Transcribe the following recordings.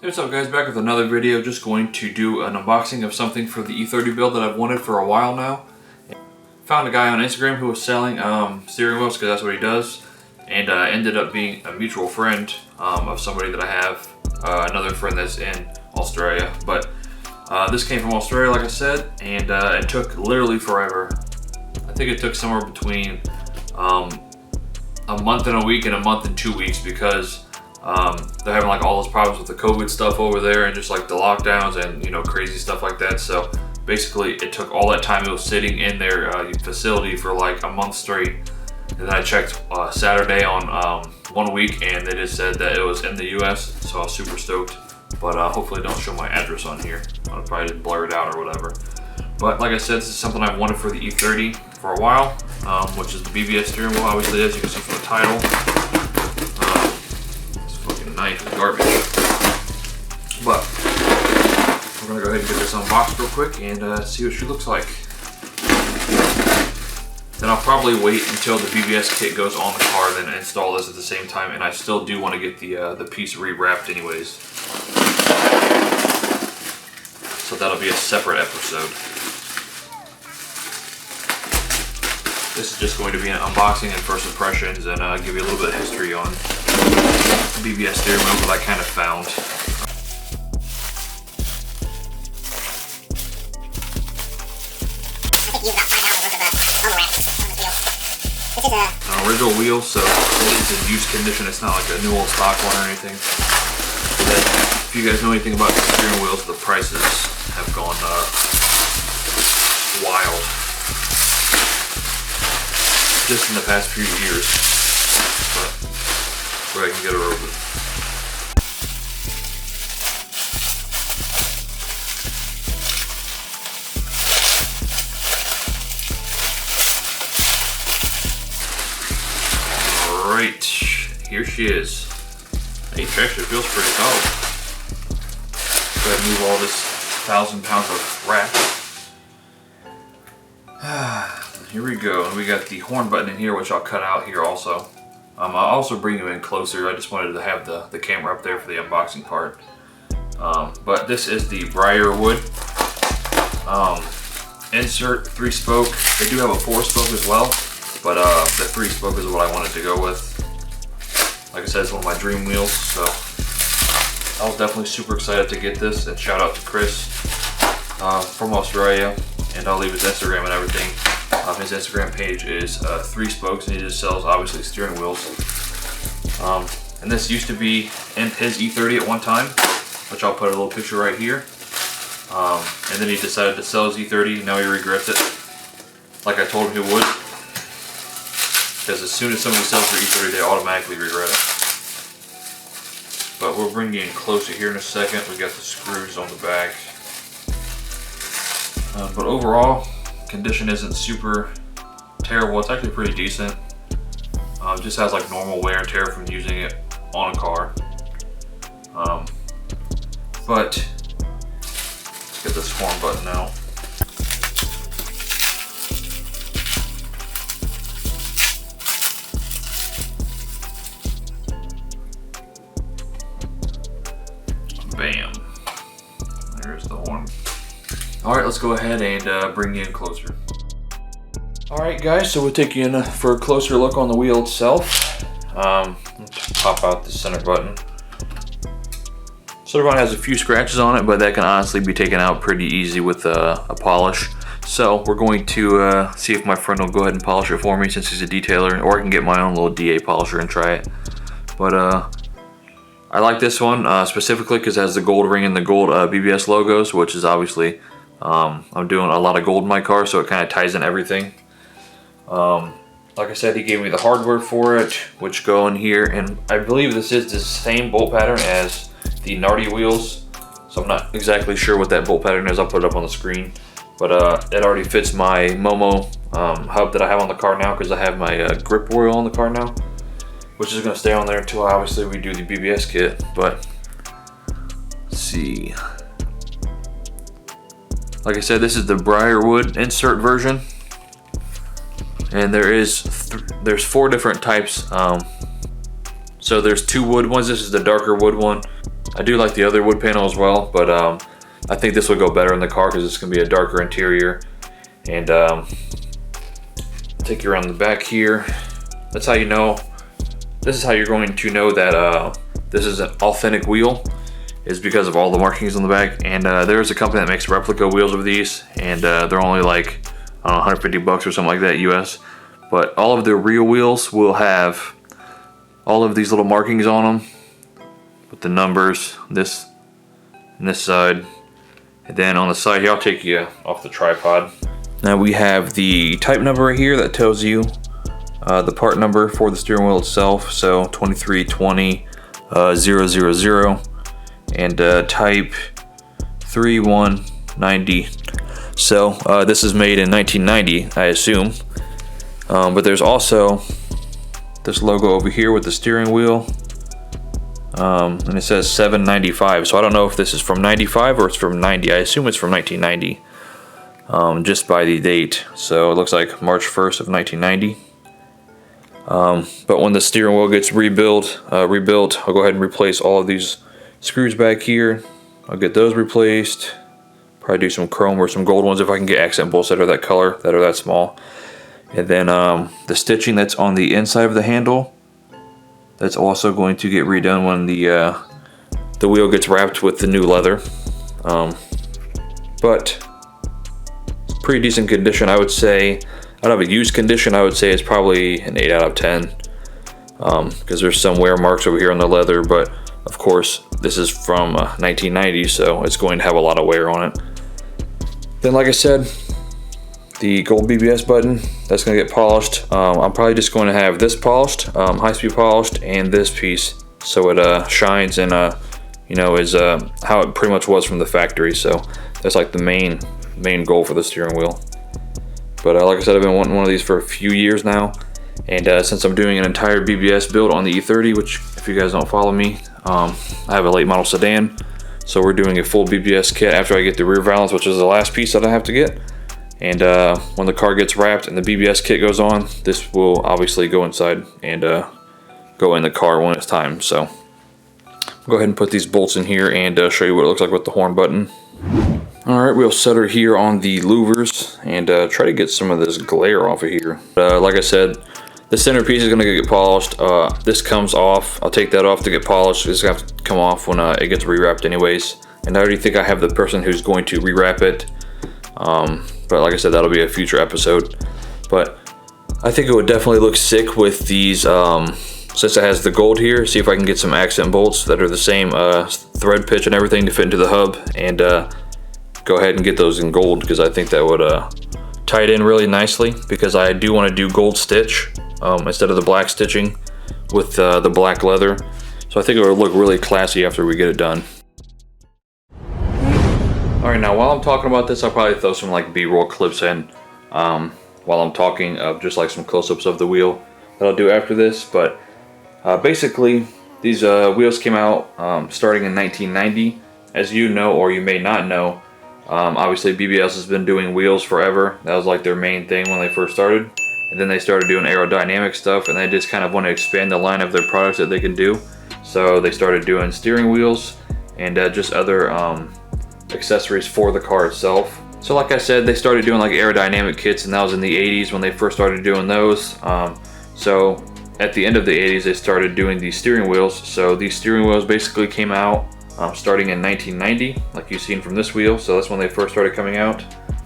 Hey, what's up guys, back with another video. Just going to do an unboxing of something for the E30 build that I've wanted for a while now. Found a guy on Instagram who was selling steering wheels because that's what he does, and ended up being a mutual friend of somebody that I have, another friend that's in Australia. But this came from Australia, like I said, and it took literally forever. I think it took somewhere between a month and a week and a month and 2 weeks because they're having like all those problems with the COVID stuff over there and just like the lockdowns and, you know, crazy stuff like that. So basically it took all that time. It was sitting in their facility for like a month straight. And then I checked Saturday on 1 week and they just said that it was in the US. So I was super stoked, but hopefully don't show my address on here. I'll probably just blur it out or whatever. But like I said, this is something I've wanted for the E30 for a while, which is the BBS steering wheel, obviously, as you can see from the title. Knife is garbage. But we're gonna go ahead and get this unboxed real quick and see what she looks like. Then I'll probably wait until the BBS kit goes on the car, then install this at the same time. And I still do want to get the piece rewrapped anyways. So that'll be a separate episode. This is just going to be an unboxing and first impressions, and give you a little bit of history on BBS steering wheel that I kind of found. This is an original wheel, so it's in use condition. It's not like a new old stock one or anything. So then, if you guys know anything about the steering wheels, the prices have gone wild just in the past few years. But where I can get her over. Alright, here she is. Hey, actually feels pretty solid. Go ahead and move all this 1,000 pounds of wrap. Here we go, and we got the horn button in here, which I'll cut out here also. I'll also bring you in closer. I just wanted to have the camera up there for the unboxing part. But this is the Briarwood insert 3-spoke. They do have a 4-spoke as well, but the 3-spoke is what I wanted to go with. Like I said, it's one of my dream wheels, so I was definitely super excited to get this. And shout out to Chris from Australia, and I'll leave his Instagram and everything. His Instagram page is 3-spokes, and he just sells obviously steering wheels. And this used to be in his E30 at one time, which I'll put a little picture right here. And then he decided to sell his E30. Now he regrets it, like I told him he would. Because as soon as somebody sells their E30, they automatically regret it. But we'll bring you in closer here in a second. We got the screws on the back. But overall, condition isn't super terrible. It's actually pretty decent. Just has like normal wear and tear from using it on a car. But let's get this horn button out. Bam. There's the horn. Alright, let's go ahead and bring you in closer. Alright guys, so we'll take you in for a closer look on the wheel itself. Let's pop out the center button. Center button has a few scratches on it, but that can honestly be taken out pretty easy with a polish. So we're going to see if my friend will go ahead and polish it for me since he's a detailer, or I can get my own little DA polisher and try it. But I like this one specifically because it has the gold ring and the gold BBS logos, which is obviously, I'm doing a lot of gold in my car, so it kind of ties in everything. Like I said, he gave me the hardware for it, which go in here, and I believe this is the same bolt pattern as the Nardi wheels, so I'm not exactly sure what that bolt pattern is. I'll put it up on the screen, but it already fits my Momo hub that I have on the car now, because I have my grip oil on the car now, which is going to stay on there until obviously we do the BBS kit. But let's see. Like I said, this is the Briarwood insert version, and there's 4 different types. So there's 2 wood ones. This is the darker wood one. I do like the other wood panel as well, but I think this would go better in the car because it's going to be a darker interior. And take you around the back here. That's how you know. This is how you're going to know that this is an authentic wheel, is because of all the markings on the back. And there's a company that makes replica wheels of these, and they're only like, I don't know, 150 bucks or something like that US. But all of their real wheels will have all of these little markings on them with the numbers, this and this side. And then on the side here, I'll take you off the tripod. Now we have the type number right here that tells you the part number for the steering wheel itself. So 2320-000 and type 3190. So this is made in 1990, I assume. But there's also this logo over here with the steering wheel. And it says 795. So I don't know if this is from 95 or it's from 90. I assume it's from 1990. Just by the date. So it looks like March 1st of 1990. But when the steering wheel gets rebuilt, I'll go ahead and replace all of these screws back here. I'll get those replaced. Probably do some chrome or some gold ones if I can get accent bolts that are that color, that are that small. And then the stitching that's on the inside of the handle, that's also going to get redone when the wheel gets wrapped with the new leather. But pretty decent condition, I would say. Out of a used condition, I would say it's probably an 8 out of 10. Because there's some wear marks over here on the leather, but of course this is from 1990, so it's going to have a lot of wear on it. Then, like I said, the gold BBS button, that's going to get polished. I'm probably just going to have this polished, high-speed polished, and this piece, so it shines and you know, is how it pretty much was from the factory. So that's like the main goal for the steering wheel. But like I said, I've been wanting one of these for a few years now, and since I'm doing an entire BBS build on the E30, which if you guys don't follow me, I have a late model sedan, so we're doing a full BBS kit after I get the rear valance, which is the last piece that I have to get. And when the car gets wrapped and the BBS kit goes on, this will obviously go inside and go in the car when it's time. So I'll go ahead and put these bolts in here and show you what it looks like with the horn button. Alright, we'll set her here on the louvers and try to get some of this glare off of here. Like I said, the centerpiece is going to get polished. This comes off. I'll take that off to get polished. It's going to have to come off when it gets rewrapped anyways. And I already think I have the person who's going to rewrap it. But like I said, that'll be a future episode. But I think it would definitely look sick with these, since it has the gold here. See if I can get some accent bolts that are the same thread pitch and everything to fit into the hub, and go ahead and get those in gold, because I think that would tie it in really nicely, because I do want to do gold stitch instead of the black stitching with the black leather. So I think it would look really classy after we get it done. Alright, now while I'm talking about this, I'll probably throw some like B-roll clips in while I'm talking, of just like some close-ups of the wheel that I'll do after this. But basically, these wheels came out starting in 1990. As you know, or you may not know, obviously BBS has been doing wheels forever. That was like their main thing when they first started. And then they started doing aerodynamic stuff, and they just kind of want to expand the line of their products that they can do. So they started doing steering wheels and just other accessories for the car itself. So like I said, they started doing like aerodynamic kits, and that was in the 80s when they first started doing those. So at the end of the 80s, they started doing these steering wheels. So these steering wheels basically came out starting in 1990, like you've seen from this wheel. So that's when they first started coming out.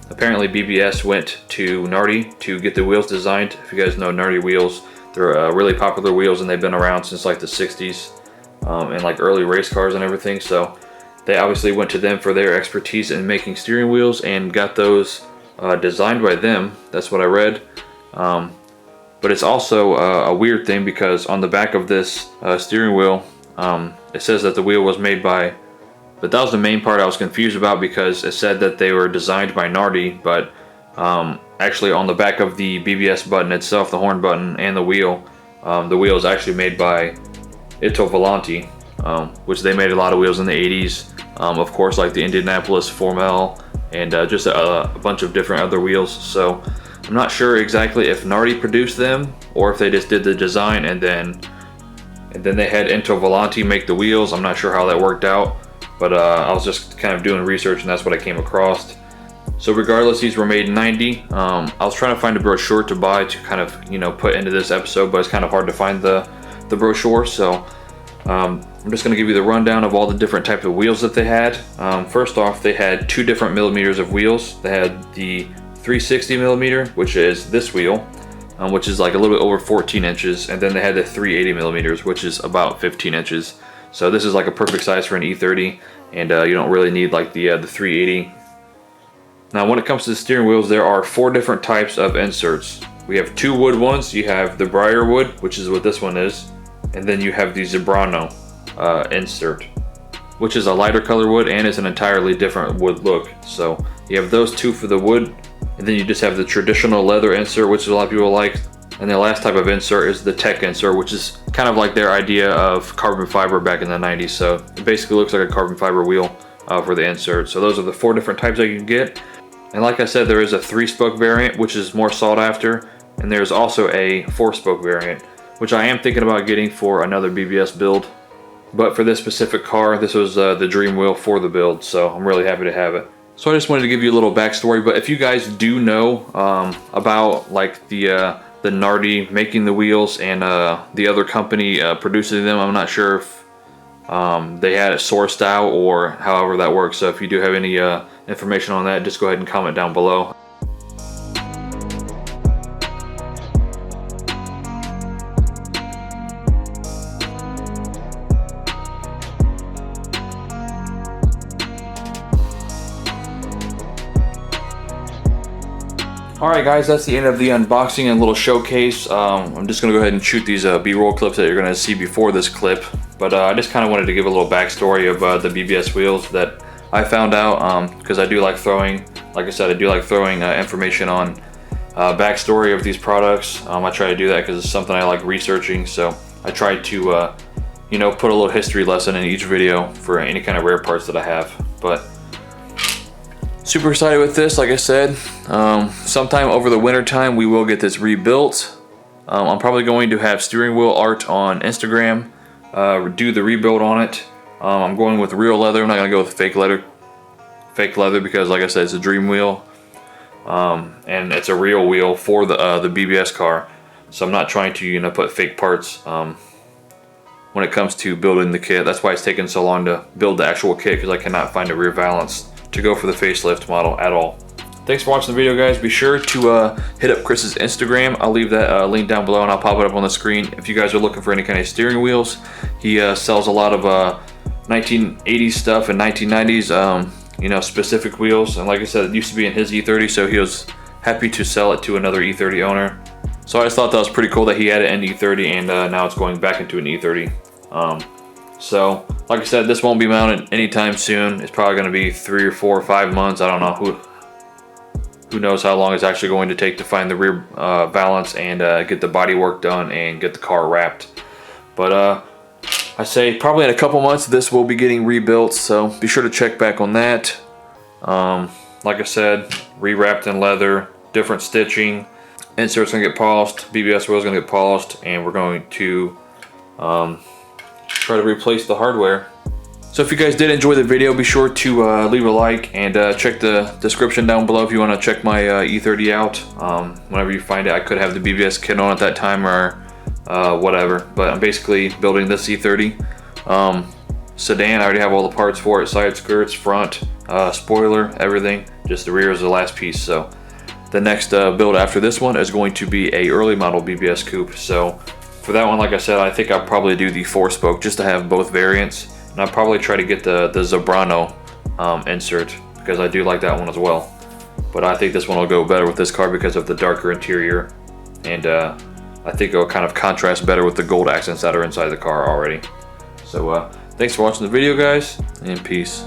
Apparently BBS went to Nardi to get the wheels designed. If you guys know Nardi wheels, they're really popular wheels, and they've been around since like the 60s and like early race cars and everything. So they obviously went to them for their expertise in making steering wheels and got those designed by them. That's what I read. But it's also a weird thing, because on the back of this steering wheel, it says that the wheel was made by, but that was the main part I was confused about, because it said that they were designed by Nardi, but actually on the back of the BBS button itself, the horn button and the wheel is actually made by Ito Volanti, which they made a lot of wheels in the 80s. Of course, like the Indianapolis Formel and just a bunch of different other wheels. So I'm not sure exactly if Nardi produced them or if they just did the design and then and then they had Ento Volanti make the wheels. I'm not sure how that worked out, but I was just kind of doing research and that's what I came across. So regardless, these were made in 90. I was trying to find a brochure to buy to kind of, you know, put into this episode, but it's kind of hard to find the brochure. So I'm just going to give you the rundown of all the different types of wheels that they had. First off, they had 2 different millimeters of wheels. They had the 360 millimeter, which is this wheel, which is like a little bit over 14 inches, and then they had the 380 millimeters, which is about 15 inches. So this is like a perfect size for an E30, and you don't really need like the 380. Now when it comes to the steering wheels, there are 4 different types of inserts. We have 2 wood ones. You have the Briarwood, which is what this one is, and then you have the Zebrano insert, which is a lighter color wood and is an entirely different wood look. So you have those 2 for the wood, and then you just have the traditional leather insert, which a lot of people like. And the last type of insert is the tech insert, which is kind of like their idea of carbon fiber back in the 90s. So it basically looks like a carbon fiber wheel for the insert. So those are the 4 different types that you can get. And like I said, there is a 3-spoke variant, which is more sought after, and there's also a 4-spoke variant, which I am thinking about getting for another BBS build. But for this specific car, this was the dream wheel for the build, so I'm really happy to have it. So I just wanted to give you a little backstory, but if you guys do know about like the Nardi making the wheels and the other company producing them, I'm not sure if they had it sourced out or however that works. So if you do have any information on that, just go ahead and comment down below. Alright guys, that's the end of the unboxing and little showcase. I'm just going to go ahead and shoot these B-roll clips that you're going to see before this clip. But I just kind of wanted to give a little backstory of the BBS wheels that I found out, because I do like throwing, like I said, I do like throwing information on backstory of these products. I try to do that because it's something I like researching. So I try to, you know, put a little history lesson in each video for any kind of rare parts that I have. But super excited with this. Like I said, sometime over the winter time we will get this rebuilt. I'm probably going to have steering wheel art on Instagram, do the rebuild on it. I'm going with real leather. I'm not gonna go with fake leather because like I said, it's a dream wheel, and it's a real wheel for the BBS car. So I'm not trying to, you know, put fake parts when it comes to building the kit. That's why it's taken so long to build the actual kit, because I cannot find a rear valance to go for the facelift model at all. Thanks for watching the video, guys. Be sure to hit up Chris's Instagram. I'll leave that link down below and I'll pop it up on the screen. If you guys are looking for any kind of steering wheels, he sells a lot of 1980s stuff and 1990s, you know, specific wheels. And like I said, it used to be in his E30, so he was happy to sell it to another E30 owner. So I just thought that was pretty cool that he had it in E30 and now it's going back into an E30. So, like I said, this won't be mounted anytime soon. It's probably going to be 3 or 4 or 5 months. I don't know. Who knows how long it's actually going to take to find the rear valance and get the body work done and get the car wrapped. But I say probably in a couple months this will be getting rebuilt. So be sure to check back on that. Like I said, rewrapped in leather, different stitching. Insert's going to get polished. BBS wheel's going to get polished, and we're going to try to replace the hardware. So if you guys did enjoy the video, be sure to leave a like and check the description down below if you want to check my E30 out. Whenever you find it, I could have the BBS kit on at that time or whatever. But I'm basically building this E30 sedan. I already have all the parts for it: side skirts, front, spoiler, everything. Just the rear is the last piece. So the next build after this one is going to be a early model BBS coupe. So for that one, like I said, I think I'll probably do the 4-spoke just to have both variants. And I'll probably try to get the Zebrano insert because I do like that one as well. But I think this one will go better with this car because of the darker interior. And I think it'll kind of contrast better with the gold accents that are inside the car already. So thanks for watching the video, guys, and peace.